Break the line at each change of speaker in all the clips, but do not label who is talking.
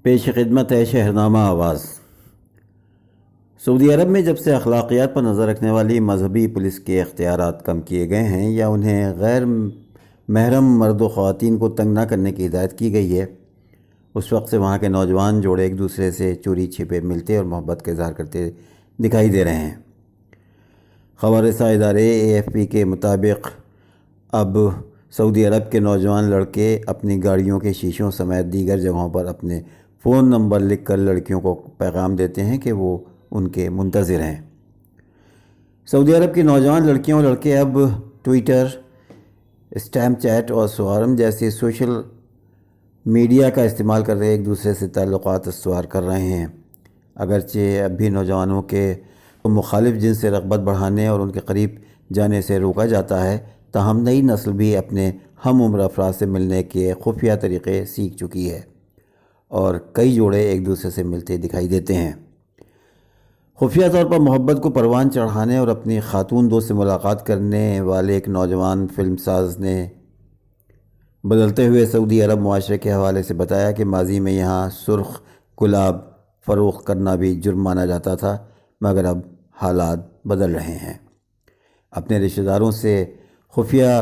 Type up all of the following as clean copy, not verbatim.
پیش خدمت ہے شہرنامہ آواز۔ سعودی عرب میں جب سے اخلاقیات پر نظر رکھنے والی مذہبی پولیس کے اختیارات کم کیے گئے ہیں یا انہیں غیر محرم مرد و خواتین کو تنگ نہ کرنے کی ہدایت کی گئی ہے، اس وقت سے وہاں کے نوجوان جوڑے ایک دوسرے سے چوری چھپے ملتے اور محبت کا اظہار کرتے دکھائی دے رہے ہیں۔ خبر رساں ادارے AFP کے مطابق اب سعودی عرب کے نوجوان لڑکے اپنی گاڑیوں کے شیشوں سمیت دیگر جگہوں پر اپنے فون نمبر لکھ کر لڑکیوں کو پیغام دیتے ہیں کہ وہ ان کے منتظر ہیں۔ سعودی عرب کی نوجوان لڑکیاں اور لڑکے اب ٹویٹر، اسنیپ چیٹ اور سوارم جیسی سوشل میڈیا کا استعمال کر رہے ایک دوسرے سے تعلقات استوار کر رہے ہیں۔ اگرچہ اب بھی نوجوانوں کے مخالف جنس سے رغبت بڑھانے اور ان کے قریب جانے سے روکا جاتا ہے، تاہم نئی نسل بھی اپنے ہم عمر افراد سے ملنے کے خفیہ طریقے سیکھ چکی ہے اور کئی جوڑے ایک دوسرے سے ملتے دکھائی دیتے ہیں۔ خفیہ طور پر محبت کو پروان چڑھانے اور اپنی خاتون دوست سے ملاقات کرنے والے ایک نوجوان فلم ساز نے بدلتے ہوئے سعودی عرب معاشرے کے حوالے سے بتایا کہ ماضی میں یہاں سرخ گلاب فروخت کرنا بھی جرم مانا جاتا تھا، مگر اب حالات بدل رہے ہیں۔ اپنے رشتہ داروں سے خفیہ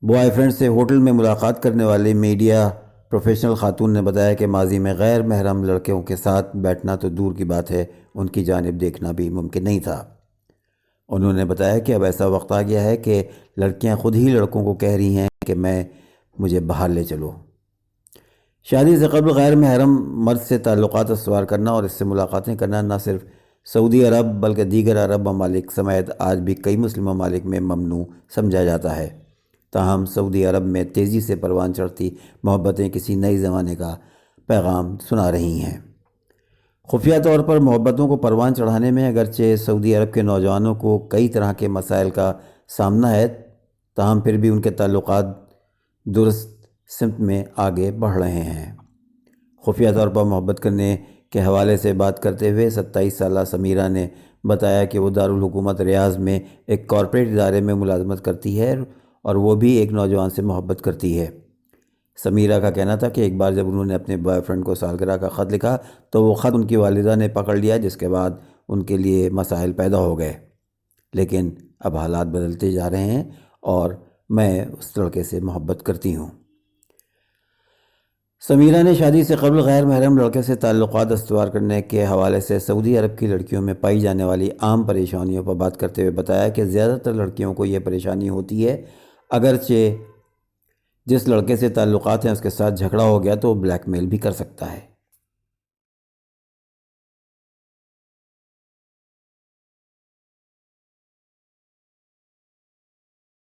بوائے فرینڈ سے ہوٹل میں ملاقات کرنے والی میڈیا پروفیشنل خاتون نے بتایا کہ ماضی میں غیر محرم لڑکوں کے ساتھ بیٹھنا تو دور کی بات ہے، ان کی جانب دیکھنا بھی ممکن نہیں تھا۔ انہوں نے بتایا کہ اب ایسا وقت آ گیا ہے کہ لڑکیاں خود ہی لڑکوں کو کہہ رہی ہیں کہ مجھے باہر لے چلو۔ شادی سے قبل غیر محرم مرد سے تعلقات استوار کرنا اور اس سے ملاقاتیں کرنا نہ صرف سعودی عرب بلکہ دیگر عرب ممالک سمیت آج بھی کئی مسلم ممالک میں ممنوع سمجھا جاتا ہے۔ تاہم سعودی عرب میں تیزی سے پروان چڑھتی محبتیں کسی نئی زمانے کا پیغام سنا رہی ہیں۔ خفیہ طور پر محبتوں کو پروان چڑھانے میں اگرچہ سعودی عرب کے نوجوانوں کو کئی طرح کے مسائل کا سامنا ہے، تاہم پھر بھی ان کے تعلقات درست سمت میں آگے بڑھ رہے ہیں۔ خفیہ طور پر محبت کرنے کے حوالے سے بات کرتے ہوئے 27 سالہ سمیرہ نے بتایا کہ وہ دارالحکومت ریاض میں ایک کارپوریٹ ادارے میں ملازمت کرتی ہے اور وہ بھی ایک نوجوان سے محبت کرتی ہے۔ سمیرہ کا کہنا تھا کہ ایک بار جب انہوں نے اپنے بوائے فرینڈ کو سالگرہ کا خط لکھا تو وہ خط ان کی والدہ نے پکڑ لیا، جس کے بعد ان کے لیے مسائل پیدا ہو گئے، لیکن اب حالات بدلتے جا رہے ہیں اور میں اس لڑکے سے محبت کرتی ہوں۔ سمیرہ نے شادی سے قبل غیر محرم لڑکے سے تعلقات استوار کرنے کے حوالے سے سعودی عرب کی لڑکیوں میں پائی جانے والی عام پریشانیوں پر بات کرتے ہوئے بتایا کہ زیادہ تر لڑکیوں کو یہ پریشانی ہوتی ہے، اگرچہ جس لڑکے سے تعلقات ہیں اس کے ساتھ جھگڑا ہو گیا تو وہ بلیک میل بھی کر سکتا ہے۔